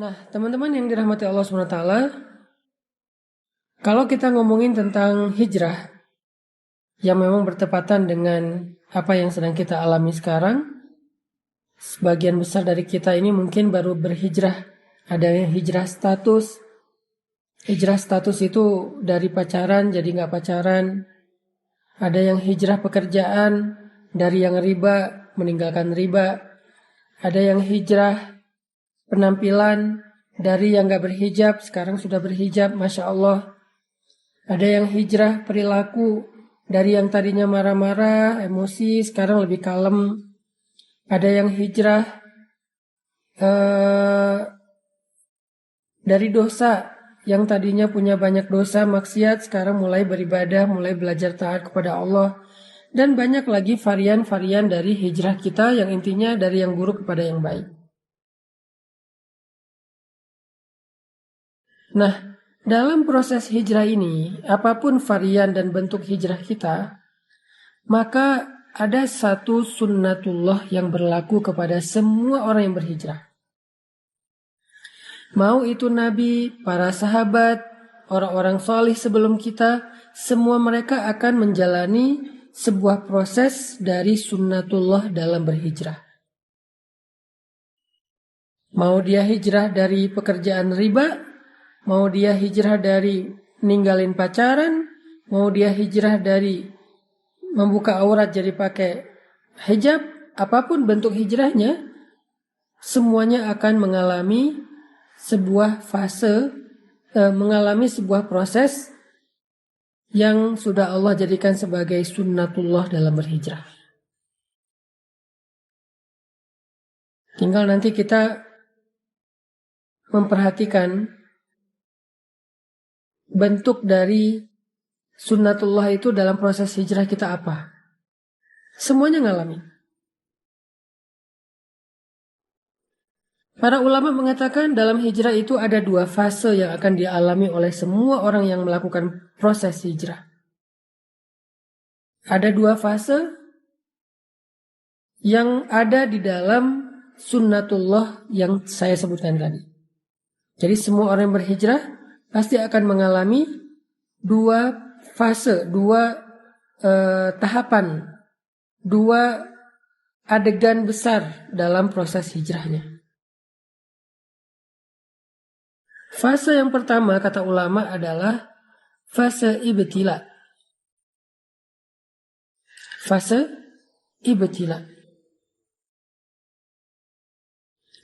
Nah, teman-teman yang dirahmati Allah SWT, kalau kita ngomongin tentang hijrah yang memang bertepatan dengan apa yang sedang kita alami sekarang, sebagian besar dari kita ini mungkin baru berhijrah. Ada yang hijrah status. Hijrah status itu dari pacaran jadi nggak pacaran. Ada yang hijrah pekerjaan, dari yang riba meninggalkan riba. Ada yang hijrah penampilan, dari yang nggak berhijab sekarang sudah berhijab, Masya Allah. Ada yang hijrah perilaku, dari yang tadinya marah-marah, emosi, sekarang lebih kalem. Ada yang hijrah dari dosa, yang tadinya punya banyak dosa, maksiat, sekarang mulai beribadah, mulai belajar taat kepada Allah. Dan banyak lagi varian-varian dari hijrah kita yang intinya dari yang buruk kepada yang baik. Nah, dalam proses hijrah ini, apapun varian dan bentuk hijrah kita, maka ada satu sunnatullah yang berlaku kepada semua orang yang berhijrah. Mau itu nabi, para sahabat, orang-orang solih sebelum kita, semua mereka akan menjalani sebuah proses dari sunnatullah dalam berhijrah. Mau dia hijrah dari pekerjaan riba, mau dia hijrah dari ninggalin pacaran, mau dia hijrah dari membuka aurat jadi pakai hijab, apapun bentuk hijrahnya, semuanya akan mengalami sebuah fase, mengalami sebuah proses yang sudah Allah jadikan sebagai sunnatullah dalam berhijrah. Tinggal nanti kita memperhatikan bentuk dari sunnatullah itu dalam proses hijrah kita apa. Semuanya ngalamin. Para ulama mengatakan dalam hijrah itu ada dua fase yang akan dialami oleh semua orang yang melakukan proses hijrah. Ada dua fase yang ada di dalam sunnatullah yang saya sebutkan tadi. Jadi semua orang yang berhijrah pasti akan mengalami dua fase, dua tahapan, dua adegan besar dalam proses hijrahnya. Fase yang pertama kata ulama adalah fase ibtila. Fase ibtila.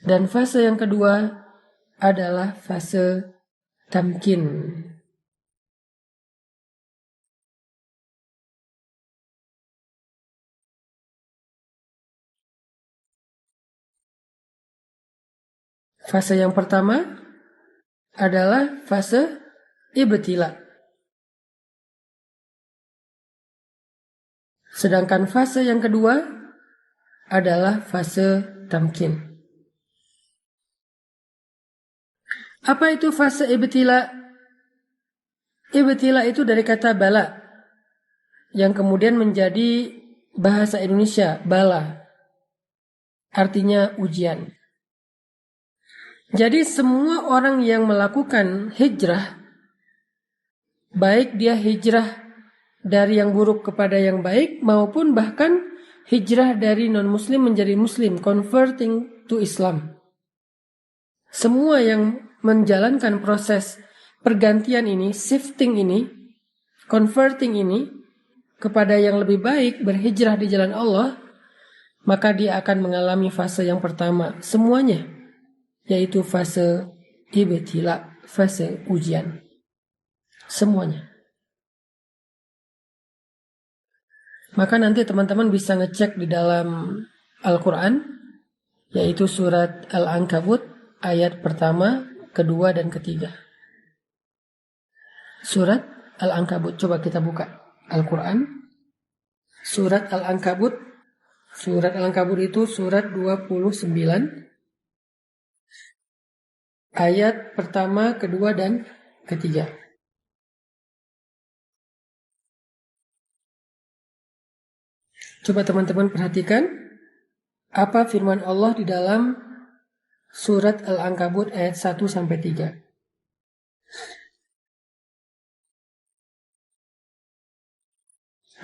Dan fase yang kedua adalah fase tamkin. Fase yang pertama adalah fase ibtila. Sedangkan fase yang kedua adalah fase tamkin. Apa itu fase ibtila? Ibtila itu dari kata bala, yang kemudian menjadi bahasa Indonesia bala. Artinya ujian. Jadi semua orang yang melakukan hijrah, baik dia hijrah dari yang buruk kepada yang baik, maupun bahkan hijrah dari non-muslim menjadi muslim, converting to Islam. Semua yang menjalankan proses pergantian ini, shifting ini, converting ini kepada yang lebih baik, berhijrah di jalan Allah, maka dia akan mengalami fase yang pertama semuanya, yaitu fase ibtila, fase ujian. Semuanya. Maka nanti teman-teman bisa ngecek di dalam Al-Quran, yaitu surat Al-Ankabut, ayat pertama, kedua, dan ketiga. Surat Al-Ankabut, coba kita buka Al-Quran. Surat Al-Ankabut. Surat Al-Ankabut itu surat 29. Ayat pertama, kedua, dan ketiga. Coba teman-teman perhatikan apa firman Allah di dalam Surat Al-Ankabut ayat 1-3.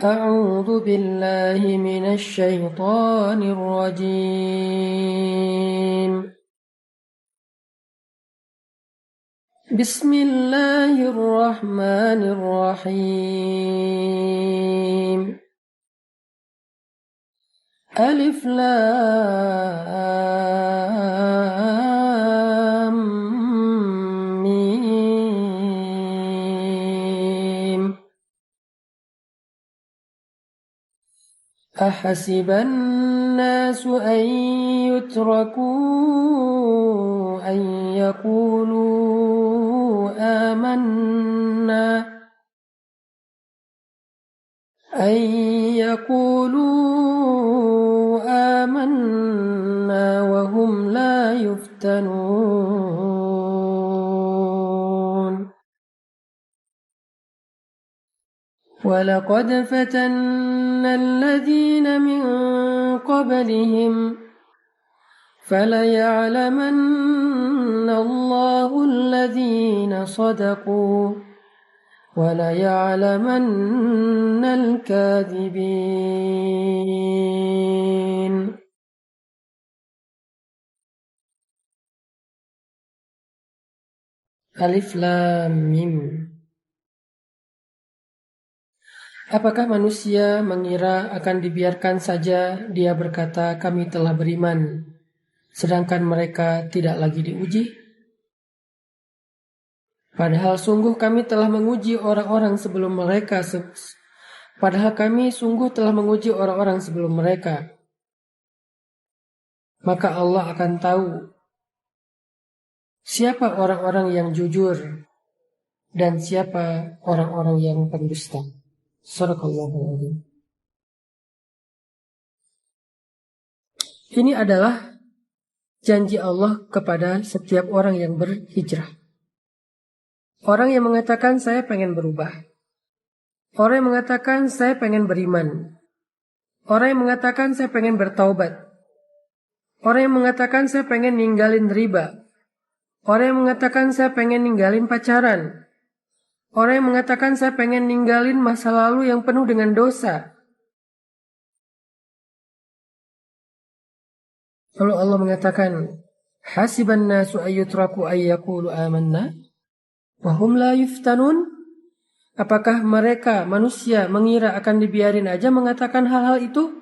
A'udzu billahi minasy syaithanir rajim. Bismillahirrahmanirrahim. Alif Lam Mim. Ahasiban nasu an yutraku an yaqulu amanna أن يقولوا آمنا وهم لا يفتنون ولقد فتنا الذين من قبلهم فليعلمن الله الذين صدقوا وَلَيَعْلَمَنَّ الْكَاذِبِينَ. Alif Lam Mim. Apakah manusia mengira akan dibiarkan saja dia berkata kami telah beriman, sedangkan mereka tidak lagi diuji? Padahal sungguh kami telah menguji orang-orang sebelum mereka. Maka Allah akan tahu siapa orang-orang yang jujur dan siapa orang-orang yang pendusta. Shadaqallahul adzim. Ini adalah janji Allah kepada setiap orang yang berhijrah. Orang yang mengatakan saya pengen berubah. Orang yang mengatakan saya pengen beriman. Orang yang mengatakan saya pengen bertaubat. Orang yang mengatakan saya pengen ninggalin riba. Orang yang mengatakan saya pengen ninggalin pacaran. Orang yang mengatakan saya pengen ninggalin masa lalu yang penuh dengan dosa. Lalu Allah mengatakan, hasiban nasu ayyutraku ayyakulu amanna wahum la yuftanun. Apakah mereka manusia mengira akan dibiarin aja mengatakan hal-hal itu?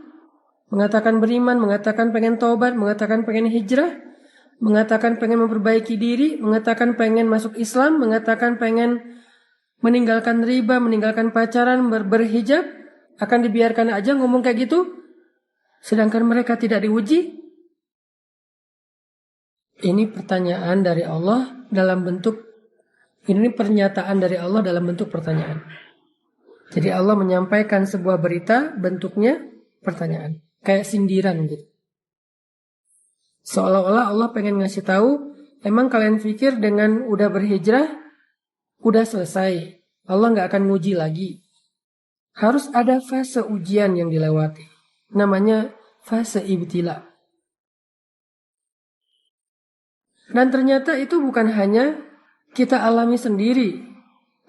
Mengatakan beriman, mengatakan pengen taubat, mengatakan pengen hijrah, mengatakan pengen memperbaiki diri, mengatakan pengen masuk Islam, mengatakan pengen meninggalkan riba, meninggalkan pacaran, berhijab, akan dibiarkan aja ngomong kayak gitu? Sedangkan mereka tidak diuji? Ini pertanyaan dari Allah dalam bentuk Ini pernyataan dari Allah dalam bentuk pertanyaan. Jadi Allah menyampaikan sebuah berita, bentuknya pertanyaan. Kayak sindiran gitu. Seolah-olah Allah pengen ngasih tahu, emang kalian pikir dengan udah berhijrah, udah selesai. Allah gak akan nguji lagi. Harus ada fase ujian yang dilewati. Namanya fase ibtila. Dan ternyata itu bukan hanya kita alami sendiri,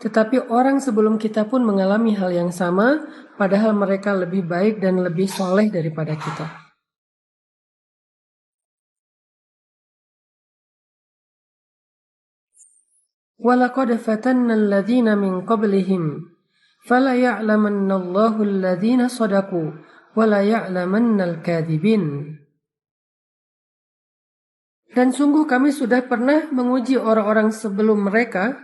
tetapi orang sebelum kita pun mengalami hal yang sama, padahal mereka lebih baik dan lebih soleh daripada kita. وَلَقَدْ فَتَنَّ الَّذِينَ مِنْ قَبْلِهِمْ فَلَيَعْلَمَنَّ اللَّهُ الَّذِينَ صَدَقُوا وَلَيَعْلَمَنَّ الْكَاذِبِينَ. Dan sungguh kami sudah pernah menguji orang-orang sebelum mereka,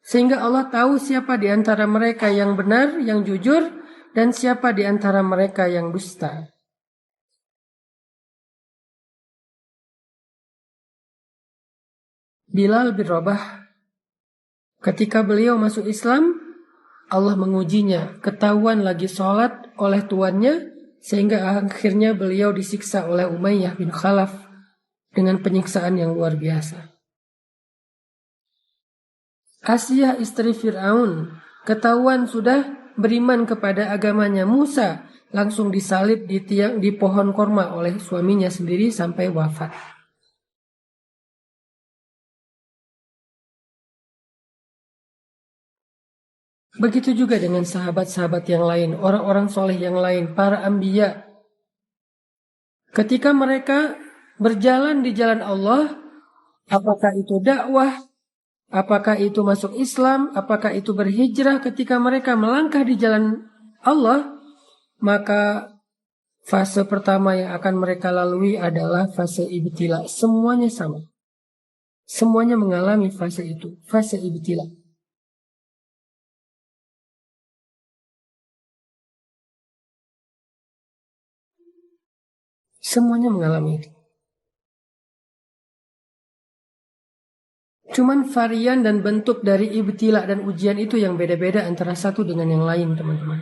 sehingga Allah tahu siapa di antara mereka yang benar, yang jujur, dan siapa di antara mereka yang dusta. Bilal bin Rabah, ketika beliau masuk Islam, Allah mengujinya, ketahuan lagi sholat oleh tuannya, sehingga akhirnya beliau disiksa oleh Umayyah bin Khalaf dengan penyiksaan yang luar biasa. Asiyah istri Fir'aun ketahuan sudah beriman kepada agamanya Musa, langsung disalib di pohon korma oleh suaminya sendiri sampai wafat. Begitu juga dengan sahabat-sahabat yang lain, orang-orang soleh yang lain, para anbiya. Ketika mereka berjalan di jalan Allah, apakah itu dakwah, apakah itu masuk Islam, apakah itu berhijrah, ketika mereka melangkah di jalan Allah, maka fase pertama yang akan mereka lalui adalah fase ibtila. Semuanya sama. Semuanya mengalami fase itu, fase ibtila. Semuanya mengalami itu. Cuman varian dan bentuk dari ibtila dan ujian itu yang beda-beda antara satu dengan yang lain, teman-teman.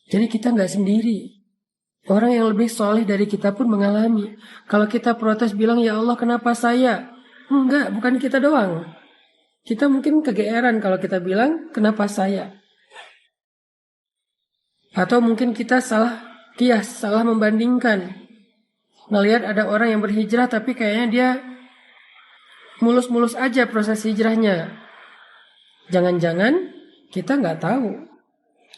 Jadi kita nggak sendiri. Orang yang lebih soleh dari kita pun mengalami. Kalau kita protes bilang, ya Allah kenapa saya? Enggak, bukan kita doang. Kita mungkin kegeeran kalau kita bilang, kenapa saya? Atau mungkin kita salah kias, salah membandingkan. Ngelihat ada orang yang berhijrah tapi kayaknya dia mulus-mulus aja proses hijrahnya. Jangan-jangan kita nggak tahu.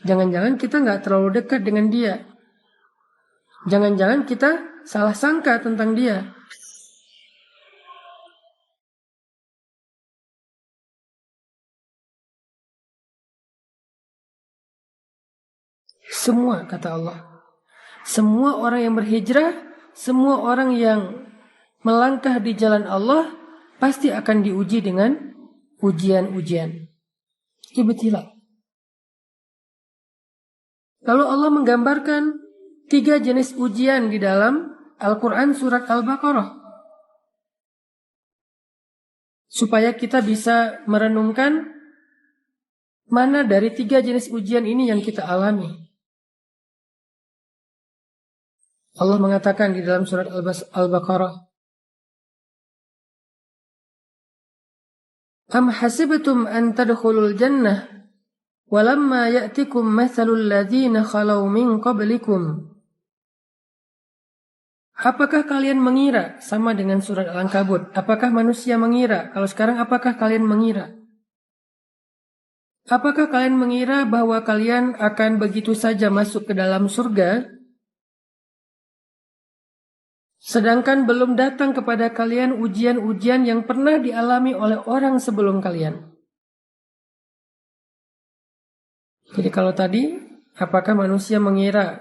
Jangan-jangan kita nggak terlalu dekat dengan dia. Jangan-jangan kita salah sangka tentang dia. Semua, kata Allah. Semua orang yang berhijrah, semua orang yang melangkah di jalan Allah, pasti akan diuji dengan ujian-ujian. Ibtila. Lalu Allah menggambarkan 3 jenis ujian di dalam Al-Quran surat Al-Baqarah. Supaya kita bisa merenungkan mana dari 3 jenis ujian ini yang kita alami. Allah mengatakan di dalam surat Al-Baqarah, Am hasibtum an tadkhulul jannah walamma ya'tikum mathalul ladzina khalau min qablikum. Apakah kalian mengira, sama dengan surat Al-Ankabut, apakah manusia mengira? Kalau sekarang apakah kalian mengira? Apakah kalian mengira bahwa kalian akan begitu saja masuk ke dalam surga, sedangkan belum datang kepada kalian ujian-ujian yang pernah dialami oleh orang sebelum kalian? Jadi kalau tadi, apakah manusia mengira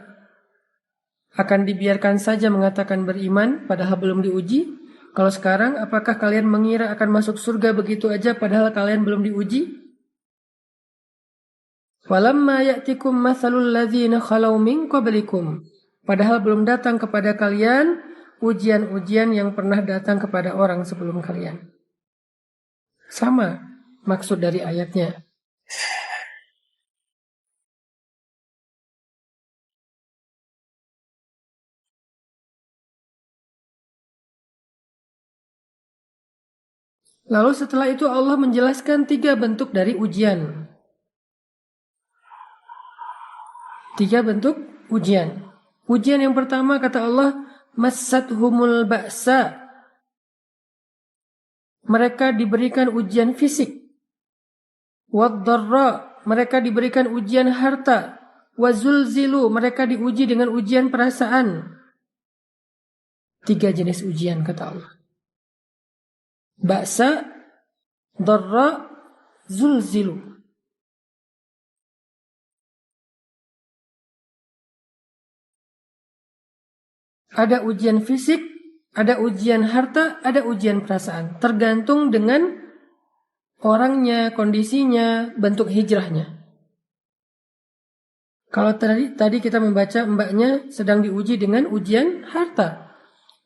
akan dibiarkan saja mengatakan beriman padahal belum diuji? Kalau sekarang, apakah kalian mengira akan masuk surga begitu aja padahal kalian belum diuji? Walamma ya'tikum mathalul ladzina khalau min qablikum. Padahal belum datang kepada kalian ujian-ujian yang pernah datang kepada orang sebelum kalian. Sama maksud dari ayatnya. Lalu setelah itu Allah menjelaskan 3 bentuk dari ujian. 3 bentuk ujian. Ujian yang pertama kata Allah, Massathumul ba'sa. Mereka diberikan ujian fisik. Wad-dharra. Mereka diberikan ujian harta. Wazulzilu. Mereka diuji dengan ujian perasaan. 3 jenis ujian kata Allah. Ba'sa, dharra, zulzilu. Ada ujian fisik, ada ujian harta, ada ujian perasaan. Tergantung dengan orangnya, kondisinya, bentuk hijrahnya. Kalau tadi kita membaca mbaknya sedang diuji dengan ujian harta.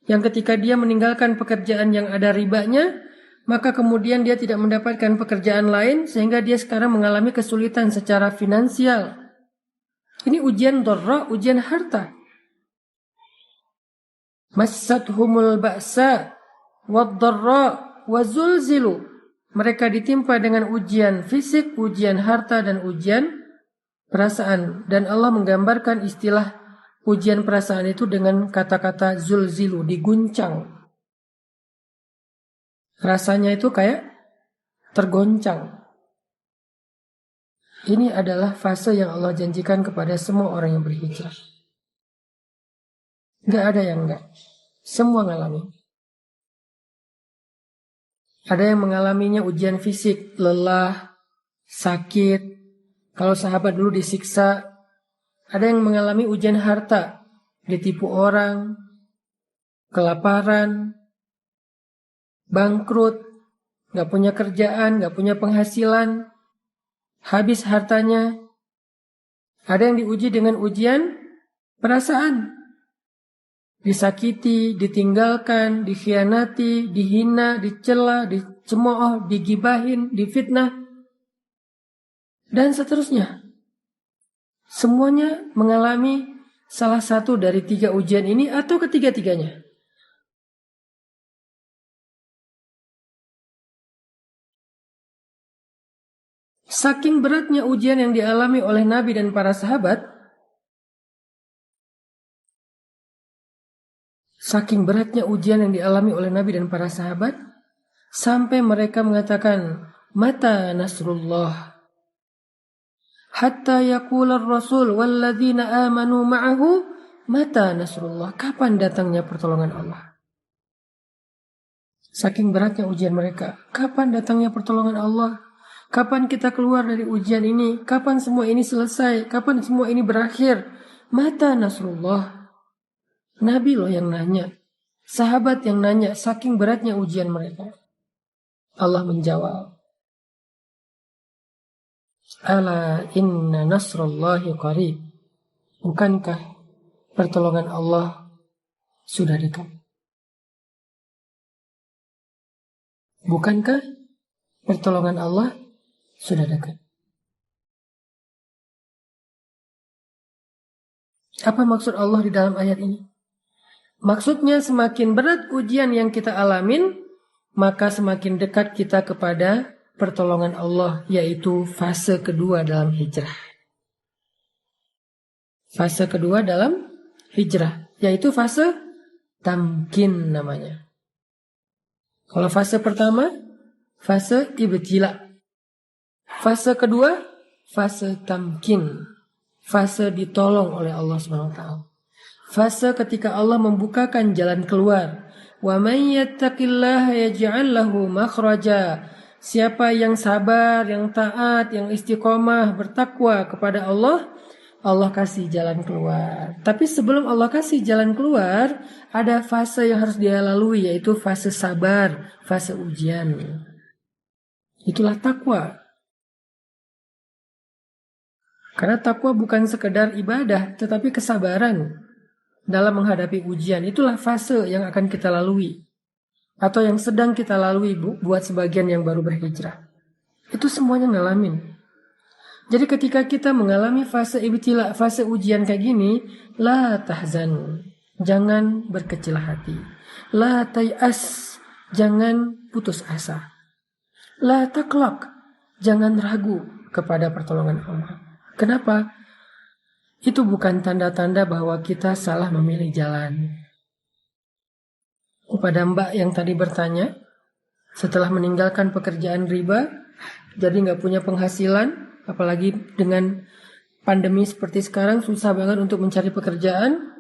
Yang ketika dia meninggalkan pekerjaan yang ada ribanya, maka kemudian dia tidak mendapatkan pekerjaan lain sehingga dia sekarang mengalami kesulitan secara finansial. Ini ujian dharra, ujian harta. Massathumul ba'sa wad-dharra wazulzilu. Mereka ditimpa dengan ujian fisik, ujian harta dan ujian perasaan. Dan Allah menggambarkan istilah ujian perasaan itu dengan kata-kata zulzilu, diguncang. Rasanya itu kayak tergoncang. Ini adalah fase yang Allah janjikan kepada semua orang yang berhijrah. Gak ada yang enggak. Semua ngalami. Ada yang mengalaminya ujian fisik, lelah, sakit. Kalau sahabat dulu disiksa. Ada yang mengalami ujian harta, ditipu orang, kelaparan, bangkrut, gak punya kerjaan, gak punya penghasilan, habis hartanya. Ada yang diuji dengan ujian perasaan. Disakiti, ditinggalkan, dikhianati, dihina, dicela, dicemooh, digibahin, difitnah, dan seterusnya. Semuanya mengalami salah satu dari 3 ujian ini atau ketiga-tiganya. Saking beratnya ujian yang dialami oleh Nabi dan para sahabat, sampai mereka mengatakan, mata nasrullah, hatta yaqula ar-rasul walladzina amanu ma'ahu, mata nasrullah, kapan datangnya pertolongan Allah. Saking beratnya ujian mereka, kapan datangnya pertolongan Allah? Kapan kita keluar dari ujian ini? Kapan semua ini selesai? Kapan semua ini berakhir? Mata nasrullah. Nabi loh yang nanya. Sahabat yang nanya, saking beratnya ujian mereka. Allah menjawab, ala inna nasrullahi qarib. Bukankah pertolongan Allah sudah dekat? Bukankah pertolongan Allah sudah dekat? Apa maksud Allah di dalam ayat ini? Maksudnya semakin berat ujian yang kita alamin, maka semakin dekat kita kepada pertolongan Allah, yaitu fase kedua dalam hijrah. Fase kedua dalam hijrah, yaitu fase tamkin namanya. Kalau fase pertama, fase ibtila. Fase kedua, fase tamkin. Fase ditolong oleh Allah SWT. Fase ketika Allah membukakan jalan keluar. Wa may yattaqillaha yaj'al lahu makhraja. Siapa yang sabar, yang taat, yang istiqomah, bertakwa kepada Allah, Allah kasih jalan keluar. Tapi sebelum Allah kasih jalan keluar, ada fase yang harus dia lalui, yaitu fase sabar, fase ujian. Itulah takwa. Karena takwa bukan sekedar ibadah, tetapi kesabaran dalam menghadapi ujian. Itulah fase yang akan kita lalui, atau yang sedang kita lalui buat sebagian yang baru berhijrah. Itu semuanya ngalamin. Jadi ketika kita mengalami fase ibtila, fase ujian kayak gini, la tahzan, jangan berkecil hati. La tayas, jangan putus asa. La taklak, jangan ragu kepada pertolongan Allah. Kenapa? Itu bukan tanda-tanda bahwa kita salah memilih jalan. Kepada Mbak yang tadi bertanya, setelah meninggalkan pekerjaan riba, jadi nggak punya penghasilan, apalagi dengan pandemi seperti sekarang susah banget untuk mencari pekerjaan,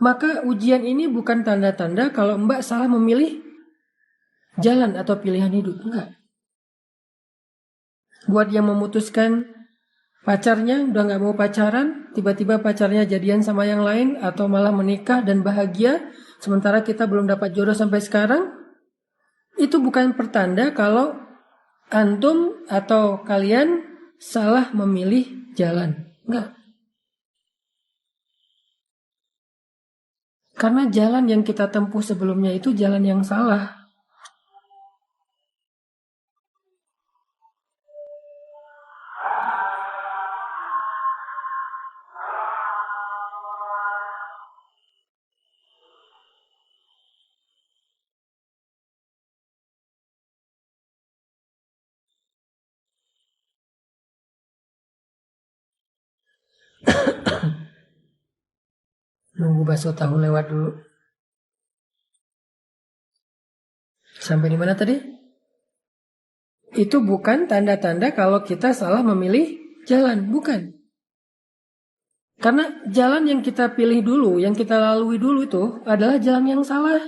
maka ujian ini bukan tanda-tanda kalau Mbak salah memilih jalan atau pilihan hidup. Enggak. Buat yang memutuskan pacarnya udah nggak mau pacaran, tiba-tiba pacarnya jadian sama yang lain atau malah menikah dan bahagia, sementara kita belum dapat jodoh sampai sekarang, itu bukan pertanda kalau antum atau kalian salah memilih jalan. Enggak. Karena jalan yang kita tempuh sebelumnya itu jalan yang salah. Nunggu bakso tahu lewat dulu. Sampai di mana tadi? Itu bukan tanda-tanda kalau kita salah memilih jalan, bukan. Karena jalan yang kita pilih dulu, yang kita lalui dulu itu adalah jalan yang salah.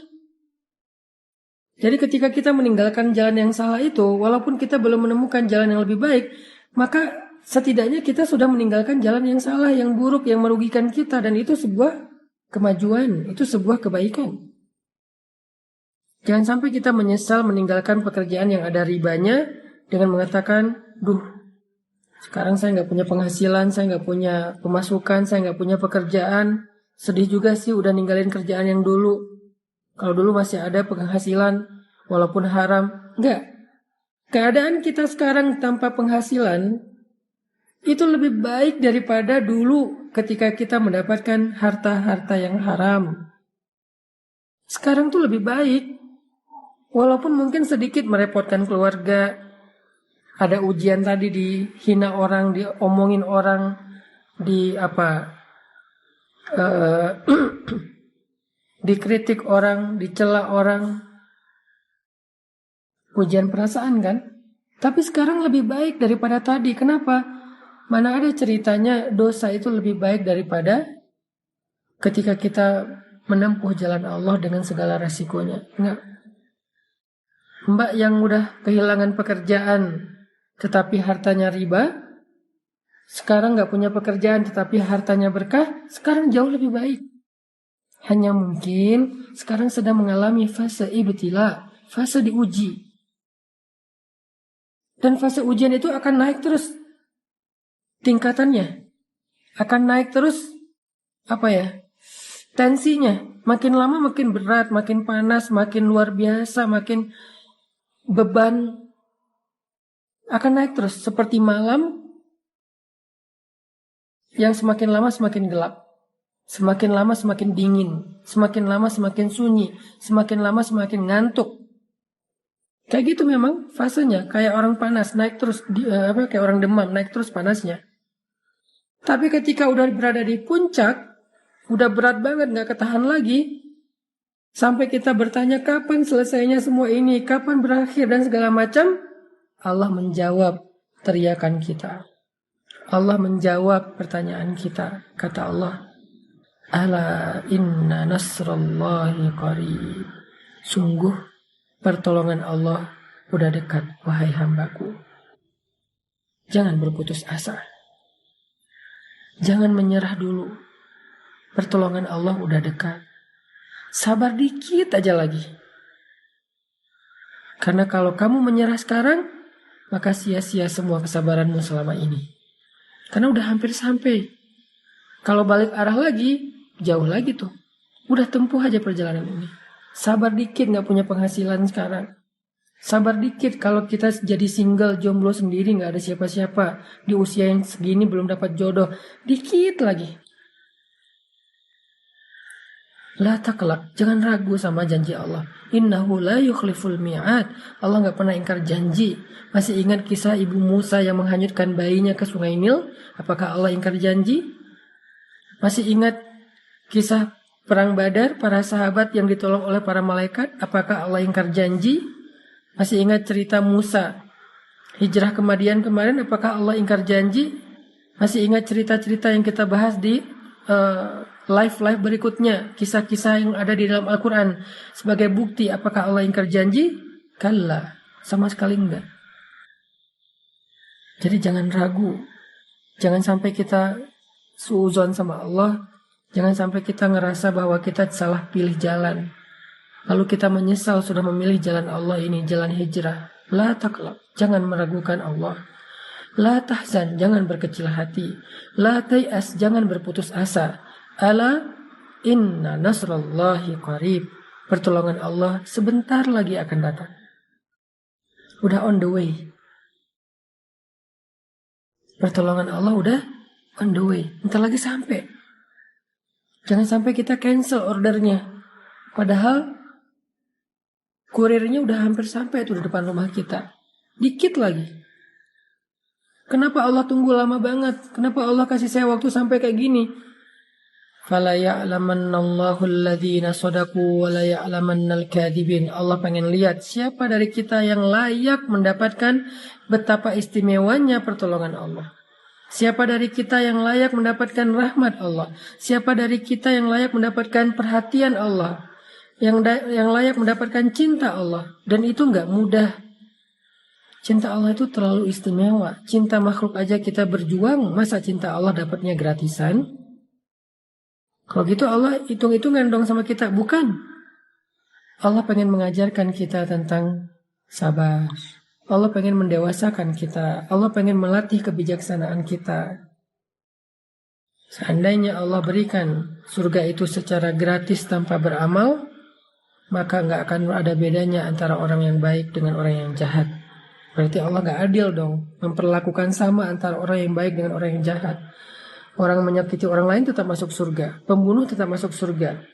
Jadi ketika kita meninggalkan jalan yang salah itu, walaupun kita belum menemukan jalan yang lebih baik, maka setidaknya kita sudah meninggalkan jalan yang salah, yang buruk, yang merugikan kita. Dan itu sebuah kemajuan, itu sebuah kebaikan. Jangan sampai kita menyesal meninggalkan pekerjaan yang ada ribanya dengan mengatakan, sekarang saya nggak punya penghasilan, saya nggak punya pemasukan, saya nggak punya pekerjaan. Sedih juga sih udah ninggalin kerjaan yang dulu. Kalau dulu masih ada penghasilan, walaupun haram. Enggak. Keadaan kita sekarang tanpa penghasilan, itu lebih baik daripada dulu ketika kita mendapatkan harta-harta yang haram. Sekarang tuh lebih baik. Walaupun mungkin sedikit merepotkan keluarga, ada ujian tadi dihina orang, diomongin orang, dikritik orang, dicela orang, ujian perasaan kan? Tapi sekarang lebih baik daripada tadi. Kenapa? Mana ada ceritanya dosa itu lebih baik daripada ketika kita menempuh jalan Allah dengan segala resikonya. Enggak. Mbak yang udah kehilangan pekerjaan tetapi hartanya riba, sekarang gak punya pekerjaan tetapi hartanya berkah, sekarang jauh lebih baik. Hanya mungkin sekarang sedang mengalami fase ibtila, fase diuji. Dan fase ujian itu akan naik terus tingkatannya. Akan naik terus tensinya. Makin lama makin berat, makin panas, makin luar biasa, makin beban. Akan naik terus seperti malam yang semakin lama semakin gelap. Semakin lama semakin dingin, semakin lama semakin sunyi, semakin lama semakin ngantuk. Kayak gitu memang fasenya, kayak orang panas naik terus kayak orang demam naik terus panasnya. Tapi ketika udah berada di puncak, udah berat banget nggak ketahan lagi, sampai kita bertanya kapan selesainya semua ini, kapan berakhir dan segala macam, Allah menjawab teriakan kita. Allah menjawab pertanyaan kita. Kata Allah, ala inna nasrallahi qarib. Sungguh pertolongan Allah udah dekat, wahai hambaku. Jangan berputus asa. Jangan menyerah dulu. Pertolongan Allah udah dekat. Sabar dikit aja lagi. Karena kalau kamu menyerah sekarang, maka sia-sia semua kesabaranmu selama ini. Karena udah hampir sampai. Kalau balik arah lagi, jauh lagi tuh. Udah tempuh aja perjalanan ini. Sabar dikit gak punya penghasilan sekarang. Sabar dikit kalau kita jadi single, jomblo sendiri, gak ada siapa-siapa. Di usia yang segini belum dapat jodoh. Dikit lagi. La taqlaq, jangan ragu sama janji Allah. Innahu la yukhliful mi'ad. Allah gak pernah ingkar janji. Masih ingat kisah ibu Musa yang menghanyutkan bayinya ke sungai Nil? Apakah Allah ingkar janji? Masih ingat kisah perang Badar, para sahabat yang ditolong oleh para malaikat? Apakah Allah ingkar janji? Masih ingat cerita Musa hijrah ke Madian kemarin? Apakah Allah ingkar janji? Masih ingat cerita-cerita yang kita bahas di live berikutnya, kisah-kisah yang ada di dalam Al-Quran sebagai bukti apakah Allah ingkar janji? Kalla, sama sekali enggak. Jadi jangan ragu, jangan sampai kita suuzon sama Allah, jangan sampai kita ngerasa bahwa kita salah pilih jalan, lalu kita menyesal sudah memilih jalan Allah ini, jalan hijrah. La taqlaq, jangan meragukan Allah. La tahzan, jangan berkecil hati. La tay'as, jangan berputus asa. Ala inna nasrallahi qarib. Pertolongan Allah sebentar lagi akan datang. Udah on the way. Pertolongan Allah udah on the way. Bentar lagi sampai. Jangan sampai kita cancel ordernya. Padahal kurirnya udah hampir sampai tuh di depan rumah kita. Dikit lagi. Kenapa Allah tunggu lama banget? Kenapa Allah kasih saya waktu sampai kayak gini? Fala ya'lamannallahu alladhina shadaqu wa la ya'lamannal kadhibin. Allah pengen lihat siapa dari kita yang layak mendapatkan betapa istimewanya pertolongan Allah. Siapa dari kita yang layak mendapatkan rahmat Allah? Siapa dari kita yang layak mendapatkan perhatian Allah? Yang layak mendapatkan cinta Allah? Dan itu nggak mudah. Cinta Allah itu terlalu istimewa. Cinta makhluk aja kita berjuang, masa cinta Allah dapatnya gratisan? Kalau gitu Allah hitung-hitungan dong sama kita. Bukan. Allah pengen mengajarkan kita tentang sabar. Allah pengen mendewasakan kita. Allah pengen melatih kebijaksanaan kita. Seandainya Allah berikan surga itu secara gratis tanpa beramal, maka nggak akan ada bedanya antara orang yang baik dengan orang yang jahat. Berarti Allah nggak adil dong, memperlakukan sama antara orang yang baik dengan orang yang jahat. Orang menyakiti orang lain tetap masuk surga, pembunuh tetap masuk surga,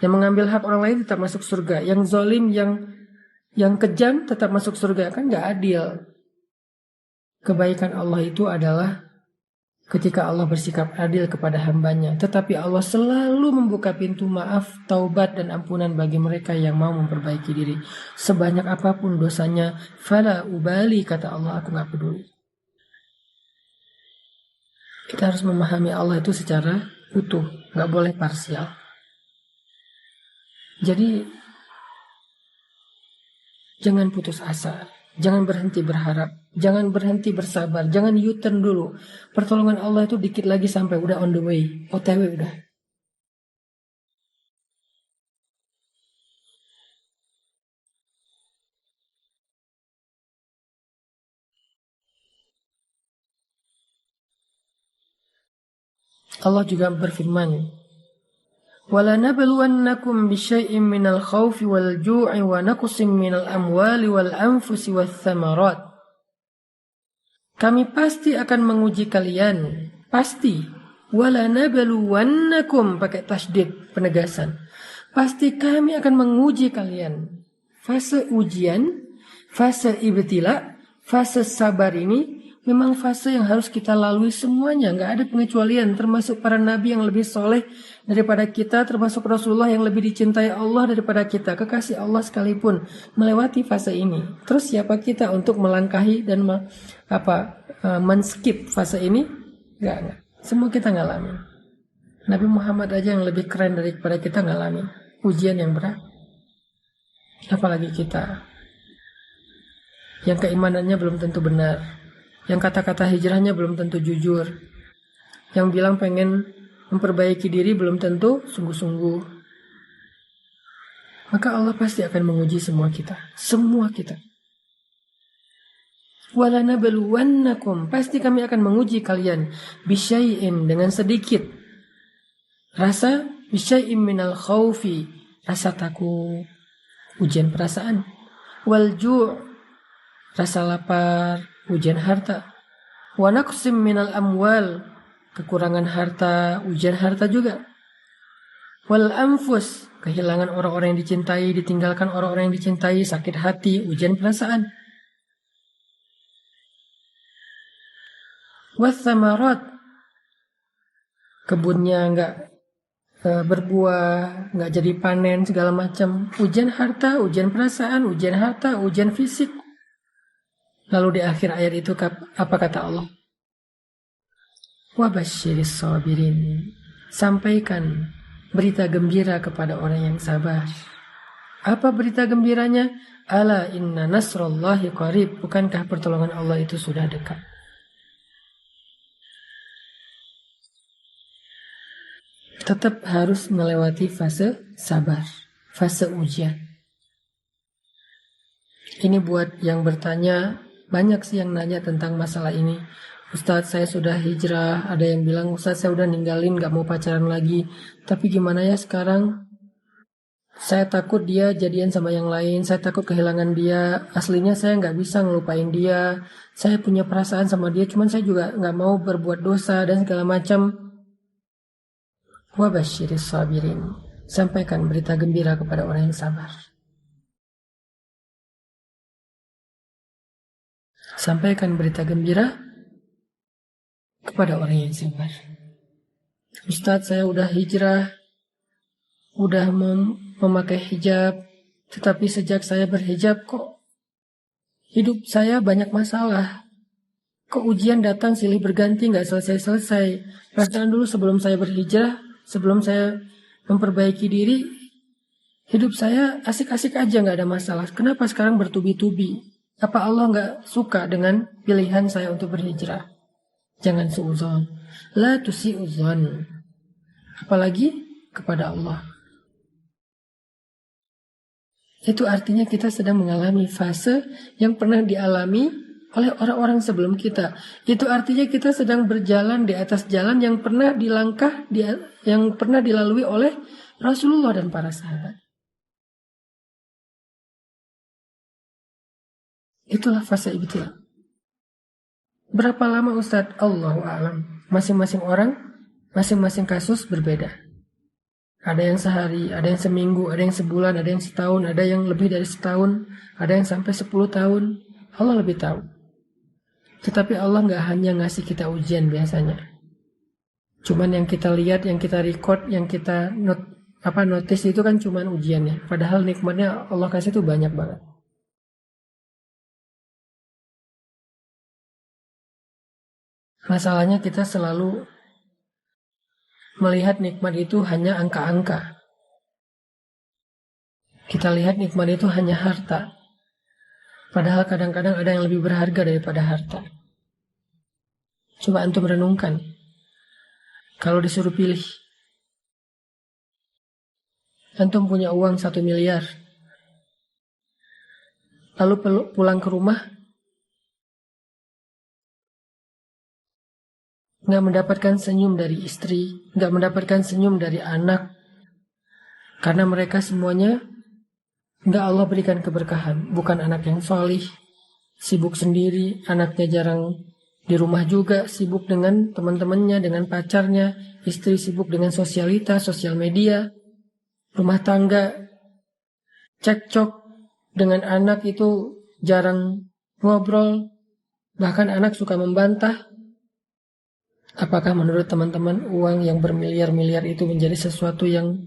yang mengambil hak orang lain tetap masuk surga, yang zalim, yang kejam tetap masuk surga. Kan nggak adil. Kebaikan Allah itu adalah ketika Allah bersikap adil kepada hambanya. Tetapi Allah selalu membuka pintu maaf, taubat dan ampunan bagi mereka yang mau memperbaiki diri. Sebanyak apapun dosanya, fala ubali, kata Allah, aku gak peduli. Kita harus memahami Allah itu secara utuh, gak boleh parsial. Jadi jangan putus asa, jangan berhenti berharap, jangan berhenti bersabar, jangan U-turn dulu. Pertolongan Allah itu dikit lagi sampai, udah on the way, OTW udah. Allah juga berfirman, وَلَنَبْلُوَنَّكُمْ بِشَيْءٍ مِّنَ الْخَوْفِ وَالْجُوعِ وَنَقْصٍ مِّنَ الْأَمْوَالِ وَالْأَنفُسِ وَالثَّمَرَاتِ. Kami pasti akan menguji kalian, pasti. وَلَنَبْلُوَنَّكُمْ, pakai tasydid, penegasan. Pasti kami akan menguji kalian. Fase ujian, fase ibtila, fase sabar ini memang fase yang harus kita lalui semuanya. Gak ada pengecualian, termasuk para nabi yang lebih soleh daripada kita, termasuk Rasulullah yang lebih dicintai Allah daripada kita, kekasih Allah sekalipun melewati fase ini. Terus siapa kita untuk melangkahi dan men-skip fase ini? Gak. Semua kita ngalamin. Nabi Muhammad aja yang lebih keren daripada kita ngalamin ujian yang berat. Apalagi kita yang keimanannya belum tentu benar, yang kata-kata hijrahnya belum tentu jujur, yang bilang pengen memperbaiki diri belum tentu sungguh-sungguh. Maka Allah pasti akan menguji semua kita. Semua kita. وَلَنَبْلُوَنَّكُمْ, pasti kami akan menguji kalian, bisyai'in, dengan sedikit rasa, bisyai'in minal khawfi, rasa takut, ujian perasaan, wal-ju', rasa lapar, ujian harta, wa naqsim minal amwal, kekurangan harta, ujian harta juga, wal anfus, kehilangan orang-orang yang dicintai, ditinggalkan orang-orang yang dicintai, sakit hati, ujian perasaan, wathamarat, kebunnya nggak berbuah, nggak jadi panen, segala macam, ujian harta, ujian perasaan, ujian harta, ujian fisik. Lalu di akhir ayat itu apa kata Allah? Wabasyiris sabirin, sampaikan berita gembira kepada orang yang sabar. Apa berita gembiranya? Ala inna nasrallahi qarib, bukankah pertolongan Allah itu sudah dekat? Tetap harus melewati fase sabar, fase ujian. Ini buat yang bertanya, banyak sih yang nanya tentang masalah ini. Ustadz, saya sudah hijrah, ada yang bilang Ustadz saya udah ninggalin, gak mau pacaran lagi. Tapi gimana ya sekarang? Saya takut dia jadian sama yang lain, saya takut kehilangan dia. Aslinya saya gak bisa ngelupain dia. Saya punya perasaan sama dia, cuman saya juga gak mau berbuat dosa dan segala macam. Wabasyiris sabirin, sampaikan berita gembira kepada orang yang sabar. Sampaikan berita gembira kepada orang yang sabar. Ustadz, saya udah hijrah, udah memakai hijab, tetapi sejak saya berhijab kok hidup saya banyak masalah. Kok ujian datang silih berganti nggak selesai-selesai. Perasaan dulu sebelum saya berhijrah, sebelum saya memperbaiki diri, hidup saya asik-asik aja nggak ada masalah. Kenapa sekarang bertubi-tubi? Apa Allah nggak suka dengan pilihan saya untuk berhijrah? Jangan suudzon. La tusi'udzon. Apalagi kepada Allah. Itu artinya kita sedang mengalami fase yang pernah dialami oleh orang-orang sebelum kita. Itu artinya kita sedang berjalan di atas jalan yang pernah yang pernah dilalui oleh Rasulullah dan para sahabat. Itulah fase ibtila. Berapa lama Ustadz? Allahu a'lam. Masing-masing orang, masing-masing kasus berbeda. Ada yang sehari, ada yang seminggu, ada yang sebulan, ada yang setahun, ada yang lebih dari setahun, ada yang sampai 10 tahun. Allah lebih tahu. Tetapi Allah nggak hanya ngasih kita ujian biasanya. Cuman yang kita lihat, yang kita record, yang kita notice itu kan cuman ujiannya. Padahal nikmatnya Allah kasih itu banyak banget. Masalahnya kita selalu melihat nikmat itu hanya angka-angka. Kita lihat nikmat itu hanya harta. Padahal kadang-kadang ada yang lebih berharga daripada harta. Coba antum renungkan. Kalau disuruh pilih. Antum punya uang 1 miliar. Lalu pulang ke rumah. Nggak mendapatkan senyum dari istri. Nggak mendapatkan senyum dari anak. Karena mereka semuanya nggak Allah berikan keberkahan. Bukan anak yang solih. Sibuk sendiri. Anaknya jarang di rumah juga. Sibuk dengan teman-temannya, dengan pacarnya. Istri sibuk dengan sosialita, sosial media. Rumah tangga. Cekcok dengan anak itu jarang ngobrol. Bahkan anak suka membantah. Apakah menurut teman-teman uang yang bermiliar-miliar itu menjadi sesuatu yang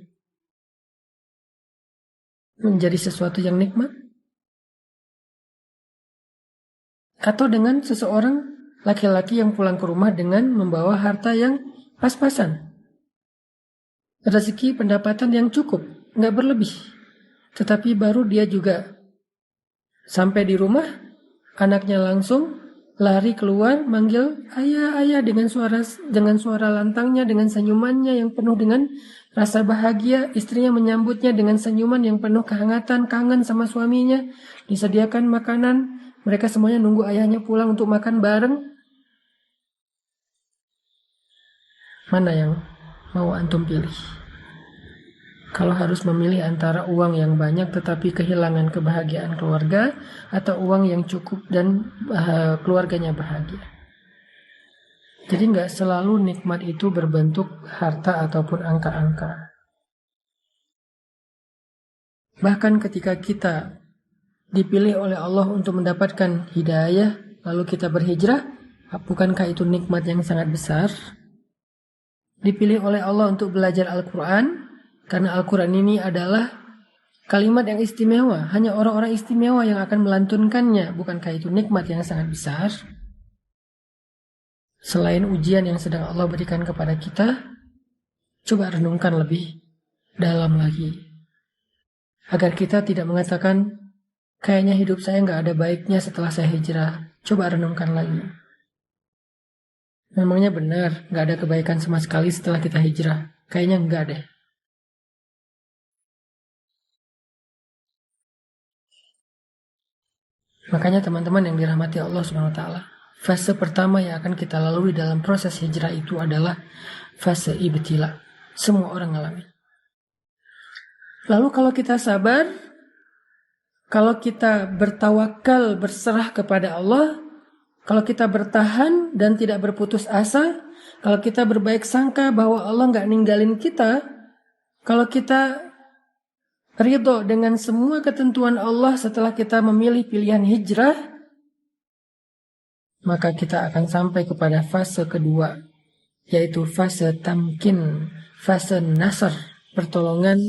nikmat? Atau dengan seseorang laki-laki yang pulang ke rumah dengan membawa harta yang pas-pasan. Rezeki pendapatan yang cukup, nggak berlebih. Tetapi baru dia juga sampai di rumah, anaknya langsung lari keluar manggil ayah, ayah dengan suara lantangnya, dengan senyumannya yang penuh dengan rasa bahagia. Istrinya menyambutnya dengan senyuman yang penuh kehangatan, kangen sama suaminya. Disediakan makanan, mereka semuanya nunggu ayahnya pulang untuk makan bareng. Mana yang mau antum pilih? Kalau harus memilih antara uang yang banyak tetapi kehilangan kebahagiaan keluarga, atau uang yang cukup dan keluarganya bahagia. Jadi nggak selalu nikmat itu berbentuk harta ataupun angka-angka. Bahkan ketika kita dipilih oleh Allah untuk mendapatkan hidayah, lalu kita berhijrah, bukankah itu nikmat yang sangat besar? Dipilih oleh Allah untuk belajar Al-Quran, karena Al-Quran ini adalah kalimat yang istimewa. Hanya orang-orang istimewa yang akan melantunkannya. Bukankah itu nikmat yang sangat besar? Selain ujian yang sedang Allah berikan kepada kita, coba renungkan lebih dalam lagi. Agar kita tidak mengatakan, kayaknya hidup saya nggak ada baiknya setelah saya hijrah. Coba renungkan lagi. Memangnya benar nggak ada kebaikan sama sekali setelah kita hijrah? Kayaknya nggak deh. Makanya teman-teman yang dirahmati Allah SWT, fase pertama yang akan kita lalui dalam proses hijrah itu adalah fase ibtila. Semua orang alami. Lalu kalau kita sabar, kalau kita bertawakal, berserah kepada Allah, kalau kita bertahan dan tidak berputus asa, kalau kita berbaik sangka bahwa Allah nggak ninggalin kita, kalau kita ridho dengan semua ketentuan Allah setelah kita memilih pilihan hijrah, maka kita akan sampai kepada fase kedua, yaitu fase tamkin, fase nasr, pertolongan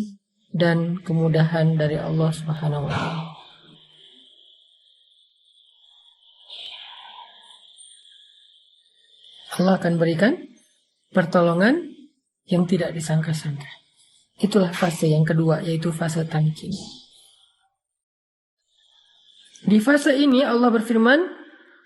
dan kemudahan dari Allah Subhanahu wa Ta'ala. Allah akan berikan pertolongan yang tidak disangka-sangka. Itulah fase yang kedua, yaitu fase tamkin. Di fase ini Allah berfirman,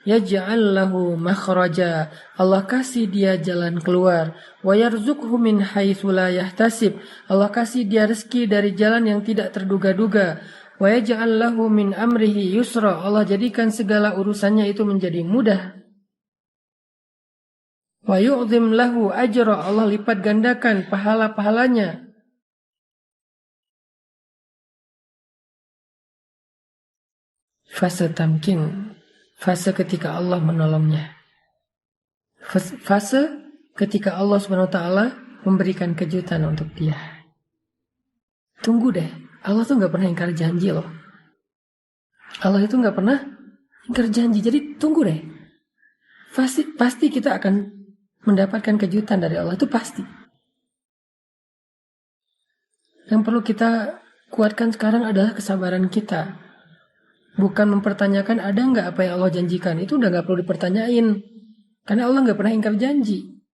yaj'al lahu makhraja. Allah kasih dia jalan keluar. Wa yarzuqhu min haitsu la yahtasib. Allah kasih dia rezeki dari jalan yang tidak terduga-duga. Wa yaj'al lahu min amrihi yusra. Allah jadikan segala urusannya itu menjadi mudah. Wa yu'zim lahu ajra. Allah lipat gandakan pahala-pahalanya. Fase tamkin, fase ketika Allah menolongnya. Fase ketika Allah SWT memberikan kejutan untuk dia. Tunggu deh, Allah tuh gak pernah ingkar janji loh. Allah itu gak pernah ingkar janji, jadi tunggu deh. Pasti kita akan mendapatkan kejutan dari Allah, itu pasti. Yang perlu kita kuatkan sekarang adalah kesabaran kita. Bukan mempertanyakan ada nggak apa yang Allah janjikan. Itu udah nggak perlu dipertanyain. Karena Allah nggak pernah ingkar janji.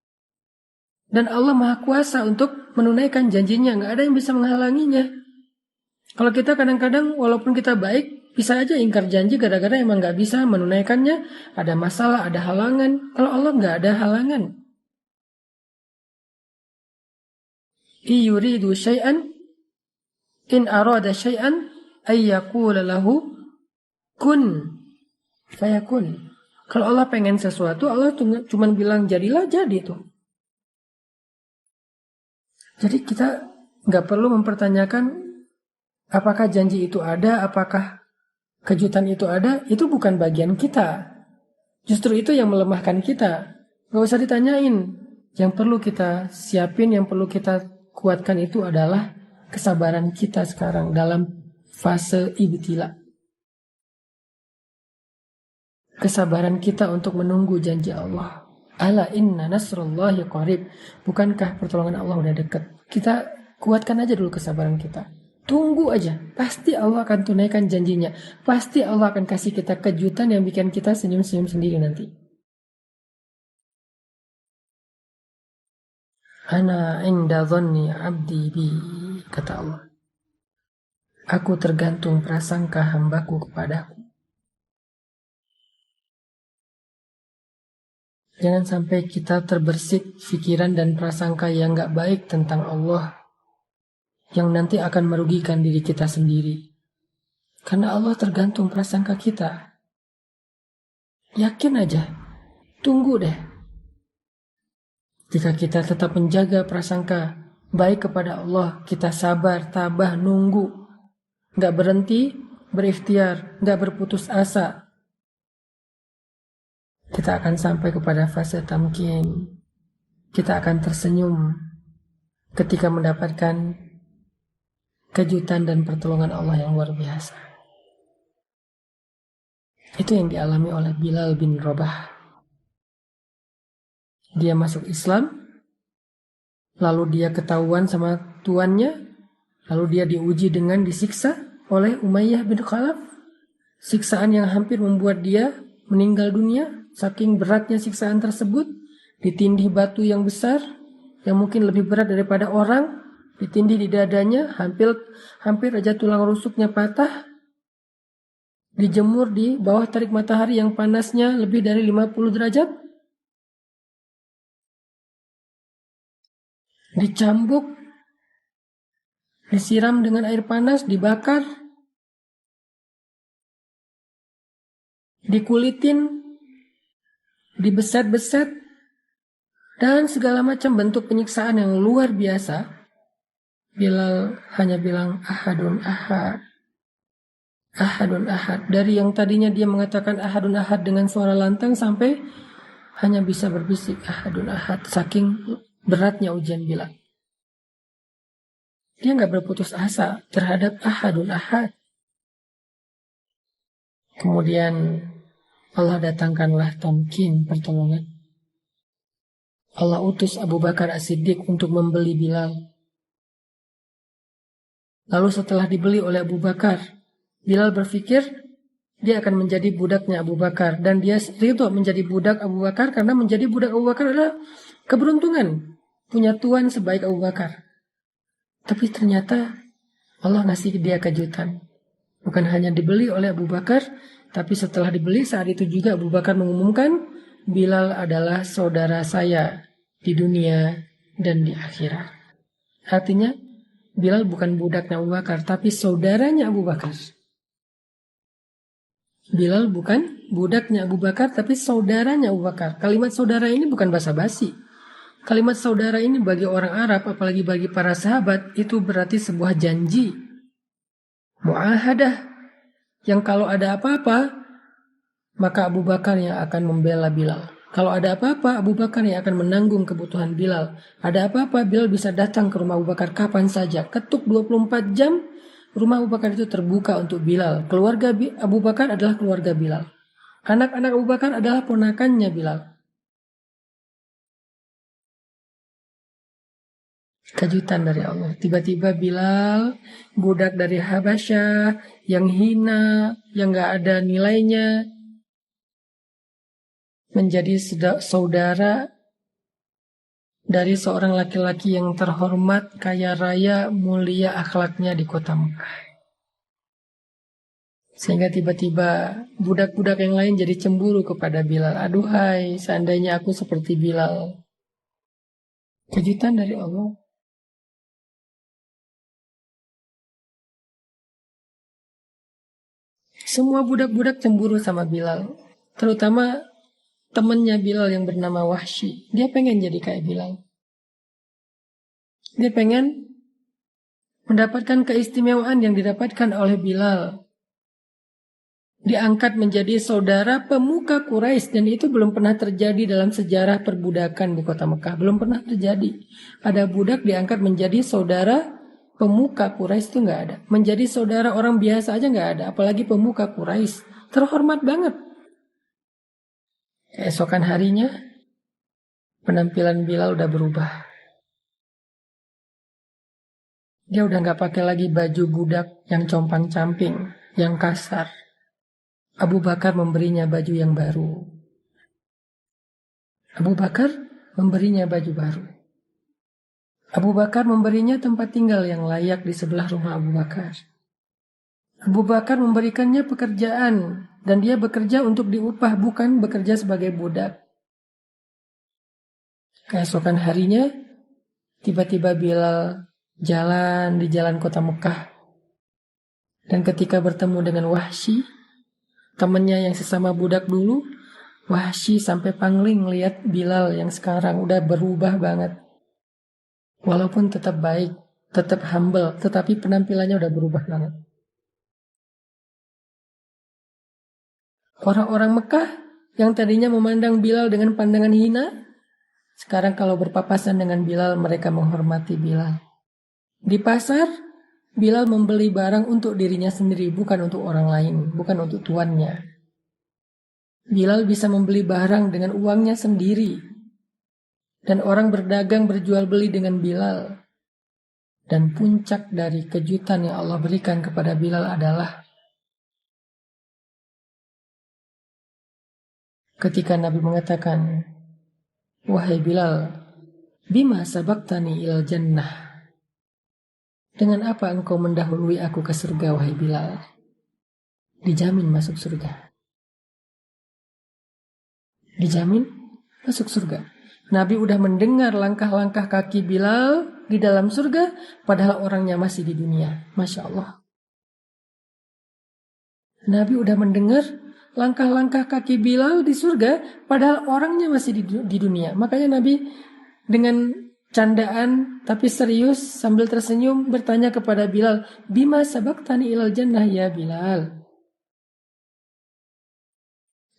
Dan Allah Maha Kuasa untuk menunaikan janjinya. Nggak ada yang bisa menghalanginya. Kalau kita kadang-kadang walaupun kita baik, bisa aja ingkar janji gara-gara emang nggak bisa menunaikannya. Ada masalah, ada halangan. Kalau Allah nggak ada halangan. Iyuridu syai'an in arada syai'an ayyakula lahu kun fayakun. Kalau Allah pengen sesuatu, Allah cuma bilang jadilah, jadi tuh. Jadi kita nggak perlu mempertanyakan apakah janji itu ada, apakah kejutan itu ada. Itu bukan bagian kita. Justru itu yang melemahkan kita. Nggak usah ditanyain. Yang perlu kita siapin, yang perlu kita kuatkan itu adalah kesabaran kita sekarang dalam fase ibtila. Kesabaran kita untuk menunggu janji Allah. Ala inna nasrullahi qarib. Bukankah pertolongan Allah udah dekat? Kita kuatkan aja dulu kesabaran kita. Tunggu aja. Pasti Allah akan tunaikan janjinya. Pasti Allah akan kasih kita kejutan yang bikin kita senyum-senyum sendiri nanti. Ana inda dhanni abdi bi, kata Allah. Aku tergantung prasangka hambaku kepadaku. Jangan sampai kita terbersih pikiran dan prasangka yang gak baik tentang Allah, yang nanti akan merugikan diri kita sendiri. Karena Allah tergantung prasangka kita. Yakin aja, tunggu deh. Jika kita tetap menjaga prasangka baik kepada Allah, kita sabar, tabah, nunggu, gak berhenti, berikhtiar, gak berputus asa, kita akan sampai kepada fase tamkin. Kita akan tersenyum ketika mendapatkan kejutan dan pertolongan Allah yang luar biasa. Itu yang dialami oleh Bilal bin Rabah. Dia masuk Islam, lalu dia ketahuan sama tuannya, lalu dia diuji dengan disiksa oleh Umayyah bin Khalaf. Siksaan yang hampir membuat dia meninggal dunia. Saking beratnya siksaan tersebut, ditindih batu yang besar, yang mungkin lebih berat daripada orang, ditindih di dadanya, hampir aja tulang rusuknya patah, dijemur di bawah terik matahari yang panasnya lebih dari 50 derajat, dicambuk, disiram dengan air panas, dibakar, dikulitin, dibeset-beset, dan segala macam bentuk penyiksaan yang luar biasa. Bilal hanya bilang ahadun ahad, ahadun ahad. Dari yang tadinya dia mengatakan ahadun ahad dengan suara lantang sampai hanya bisa berbisik ahadun ahad. Saking beratnya ujian Bilal. Dia gak berputus asa terhadap ahadun ahad. Kemudian Allah datangkanlah tamkin, pertolongan. Allah utus Abu Bakar As-Siddiq untuk membeli Bilal. Lalu setelah dibeli oleh Abu Bakar, Bilal berpikir, dia akan menjadi budaknya Abu Bakar. Dan dia ridho menjadi budak Abu Bakar karena menjadi budak Abu Bakar adalah keberuntungan. Punya tuan sebaik Abu Bakar. Tapi ternyata Allah ngasih dia kejutan. Bukan hanya dibeli oleh Abu Bakar, tapi setelah dibeli saat itu juga Abu Bakar mengumumkan Bilal adalah saudara saya di dunia dan di akhirat. Artinya Bilal bukan budaknya Abu Bakar, tapi saudaranya Abu Bakar. Bilal bukan budaknya Abu Bakar, tapi saudaranya Abu Bakar. Kalimat saudara ini bukan basa-basi. Kalimat saudara ini bagi orang Arab, apalagi bagi para sahabat, itu berarti sebuah janji. Mu'ahadah. Yang kalau ada apa-apa, maka Abu Bakar yang akan membela Bilal. Kalau ada apa-apa, Abu Bakar yang akan menanggung kebutuhan Bilal. Ada apa-apa, Bilal bisa datang ke rumah Abu Bakar kapan saja. Ketuk 24 jam, rumah Abu Bakar itu terbuka untuk Bilal. Keluarga Abu Bakar adalah keluarga Bilal. Anak-anak Abu Bakar adalah ponakannya Bilal. Kejutan dari Allah. Tiba-tiba Bilal, budak dari Habasyah, yang hina, yang gak ada nilainya, menjadi saudara dari seorang laki-laki yang terhormat, kaya raya, mulia akhlaknya di kota Mekah. Sehingga tiba-tiba budak-budak yang lain jadi cemburu kepada Bilal. Aduhai, seandainya aku seperti Bilal. Kejutan dari Allah. Semua budak-budak cemburu sama Bilal. Terutama temannya Bilal yang bernama Wahsy. Dia pengen jadi kayak Bilal. Dia pengen mendapatkan keistimewaan yang didapatkan oleh Bilal. Diangkat menjadi saudara pemuka Quraisy, dan itu belum pernah terjadi dalam sejarah perbudakan di kota Mekah. Belum pernah terjadi. Ada budak diangkat menjadi saudara pemuka Quraisy, itu nggak ada. Menjadi saudara orang biasa aja nggak ada. Apalagi pemuka Quraisy. Terhormat banget. Keesokan harinya, penampilan Bilal udah berubah. Dia udah gak pakai lagi baju budak yang compang-camping, yang kasar. Abu Bakar memberinya baju yang baru. Abu Bakar memberinya baju baru. Abu Bakar memberinya tempat tinggal yang layak di sebelah rumah Abu Bakar. Abu Bakar memberikannya pekerjaan, dan dia bekerja untuk diupah, bukan bekerja sebagai budak. Keesokan harinya, tiba-tiba Bilal jalan di jalan kota Mekah. Dan ketika bertemu dengan Wahsy, temannya yang sesama budak dulu, Wahsy sampai pangling lihat Bilal yang sekarang udah berubah banget. Walaupun tetap baik, tetap humble, tetapi penampilannya udah berubah banget. Orang-orang Mekah yang tadinya memandang Bilal dengan pandangan hina, sekarang kalau berpapasan dengan Bilal, mereka menghormati Bilal. Di pasar, Bilal membeli barang untuk dirinya sendiri, bukan untuk orang lain, bukan untuk tuannya. Bilal bisa membeli barang dengan uangnya sendiri. Dan orang berdagang berjual beli dengan Bilal. Dan puncak dari kejutan yang Allah berikan kepada Bilal adalah ketika Nabi mengatakan, "Wahai Bilal, bima sabaktani ilal jannah." Dengan apa engkau mendahului aku ke surga, wahai Bilal? Dijamin masuk surga. Dijamin masuk surga. Nabi udah mendengar langkah-langkah kaki Bilal di dalam surga, padahal orangnya masih di dunia. Masya Allah. Nabi udah mendengar langkah-langkah kaki Bilal di surga, padahal orangnya masih di dunia. Makanya Nabi dengan candaan tapi serius sambil tersenyum bertanya kepada Bilal, "Bima sabaktani ilal jannah ya Bilal?"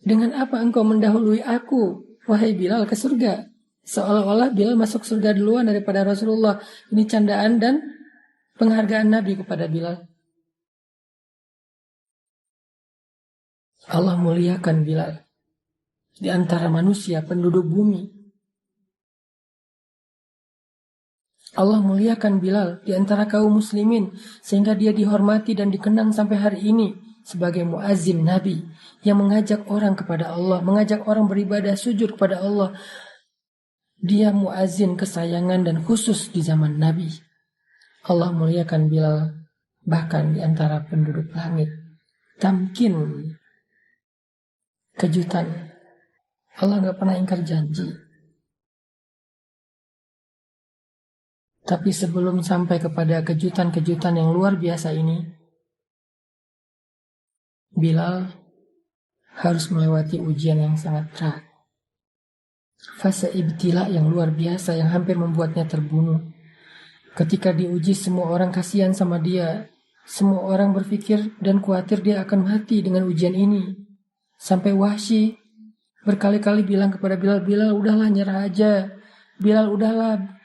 Dengan apa engkau mendahului aku, wahai Bilal, ke surga? Seolah-olah Bilal masuk surga duluan daripada Rasulullah. Ini candaan dan penghargaan Nabi kepada Bilal. Allah muliakan Bilal di antara manusia penduduk bumi. Allah muliakan Bilal di antara kaum muslimin sehingga dia dihormati dan dikenang sampai hari ini sebagai muazzin Nabi yang mengajak orang kepada Allah, mengajak orang beribadah sujud kepada Allah. Dia muazzin kesayangan dan khusus di zaman Nabi. Allah muliakan Bilal bahkan di antara penduduk langit. Tamkin, kejutan. Allah gak pernah ingkar janji. Tapi sebelum sampai kepada kejutan-kejutan yang luar biasa ini, Bilal harus melewati ujian yang sangat berat. Fase ibtila yang luar biasa yang hampir membuatnya terbunuh. Ketika diuji, semua orang kasihan sama dia. Semua orang berpikir dan khawatir dia akan mati dengan ujian ini. Sampai Wahsy berkali-kali bilang kepada Bilal, Bilal udahlah nyerah aja. Bilal udahlah,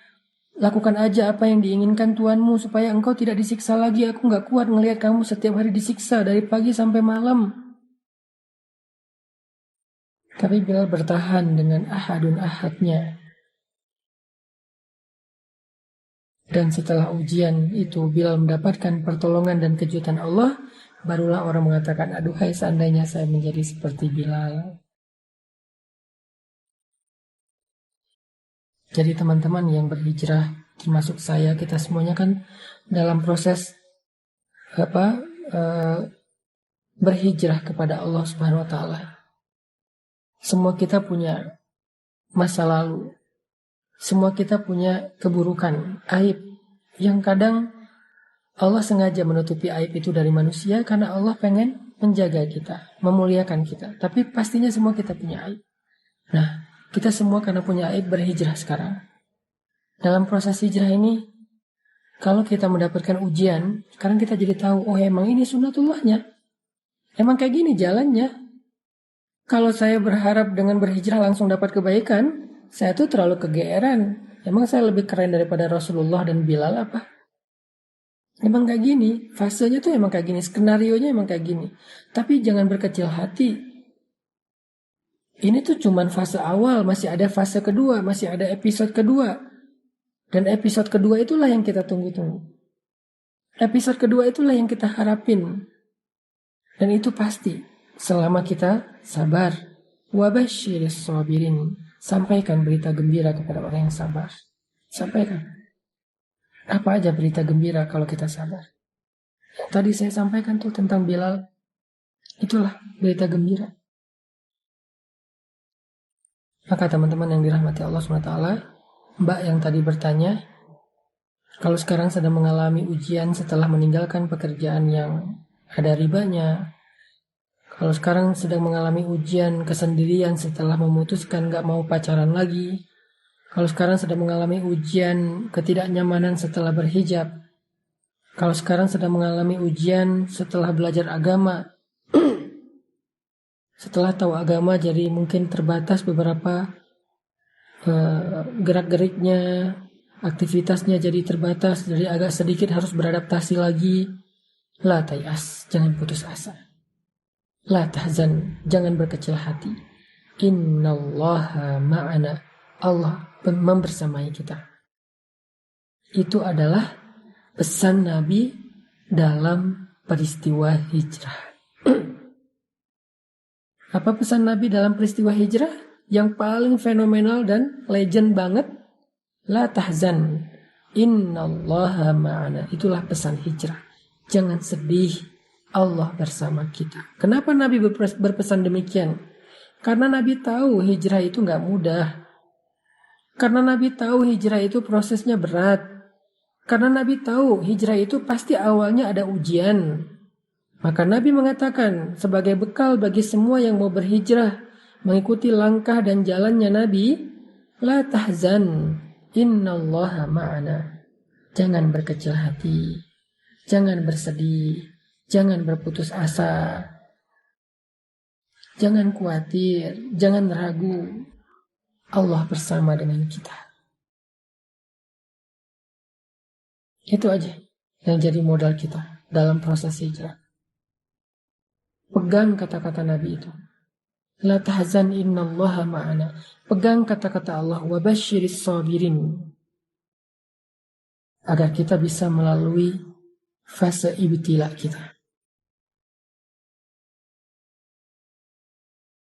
lakukan aja apa yang diinginkan Tuanmu supaya engkau tidak disiksa lagi. Aku gak kuat ngelihat kamu setiap hari disiksa dari pagi sampai malam. Tapi Bilal bertahan dengan ahadun ahadnya. Dan setelah ujian itu Bilal mendapatkan pertolongan dan kejutan Allah, barulah orang mengatakan, aduhai seandainya saya menjadi seperti Bilal. Jadi teman-teman yang berhijrah, termasuk saya, kita semuanya kan dalam proses berhijrah kepada Allah Subhanahu wa taala. Semua kita punya masa lalu. Semua kita punya keburukan, aib yang kadang Allah sengaja menutupi aib itu dari manusia karena Allah pengen menjaga kita, memuliakan kita. Tapi pastinya semua kita punya aib. Nah, kita semua karena punya aib berhijrah sekarang. Dalam proses hijrah ini, kalau kita mendapatkan ujian, sekarang kita jadi tahu, oh emang ini sunnatullahnya. Emang kayak gini jalannya. Kalau saya berharap dengan berhijrah langsung dapat kebaikan, saya tuh terlalu kegeeran. Emang saya lebih keren daripada Rasulullah dan Bilal apa? Emang kayak gini. Fasenya tuh emang kayak gini. Skenarionya emang kayak gini. Tapi jangan berkecil hati. Ini tuh cuman fase awal. Masih ada fase kedua. Masih ada episode kedua. Dan episode kedua itulah yang kita tunggu-tunggu. Episode kedua itulah yang kita harapin. Dan itu pasti. Selama kita sabar. Wabasyiris sabirin. Sampaikan berita gembira kepada orang yang sabar. Sampaikan. Apa aja berita gembira kalau kita sabar? Tadi saya sampaikan tuh tentang Bilal. Itulah berita gembira. Maka teman-teman yang dirahmati Allah SWT, Mbak yang tadi bertanya, kalau sekarang sedang mengalami ujian setelah meninggalkan pekerjaan yang ada ribanya, kalau sekarang sedang mengalami ujian kesendirian setelah memutuskan gak mau pacaran lagi. Kalau sekarang sedang mengalami ujian ketidaknyamanan setelah berhijab. Kalau sekarang sedang mengalami ujian setelah belajar agama. Setelah tahu agama jadi mungkin terbatas beberapa gerak-geriknya, aktivitasnya jadi terbatas, jadi agak sedikit harus beradaptasi lagi. La tayas, jangan putus asa. La tahzan, jangan berkecil hati. Innallaha ma'ana, Allah membersamai kita. Itu adalah pesan Nabi dalam peristiwa hijrah. Apa pesan Nabi dalam peristiwa hijrah? Yang paling fenomenal dan legend banget. La tahzan, innallaha ma'ana. Itulah pesan hijrah. Jangan sedih. Allah bersama kita. Kenapa Nabi berpesan demikian? Karena Nabi tahu hijrah itu gak mudah. Karena Nabi tahu hijrah itu prosesnya berat. Karena Nabi tahu hijrah itu pasti awalnya ada ujian. Maka Nabi mengatakan sebagai bekal bagi semua yang mau berhijrah, mengikuti langkah dan jalannya Nabi, la tahzan, innallaha ma'ana. Jangan berkecil hati. Jangan bersedih. Jangan berputus asa. Jangan khawatir. Jangan ragu. Allah bersama dengan kita. Itu aja yang jadi modal kita dalam proses hijrah. Pegang kata-kata Nabi itu. La tahzan innallaha ma'ana. Pegang kata-kata Allah. Wabasyiris sabirin. Agar kita bisa melalui fase ibtila kita.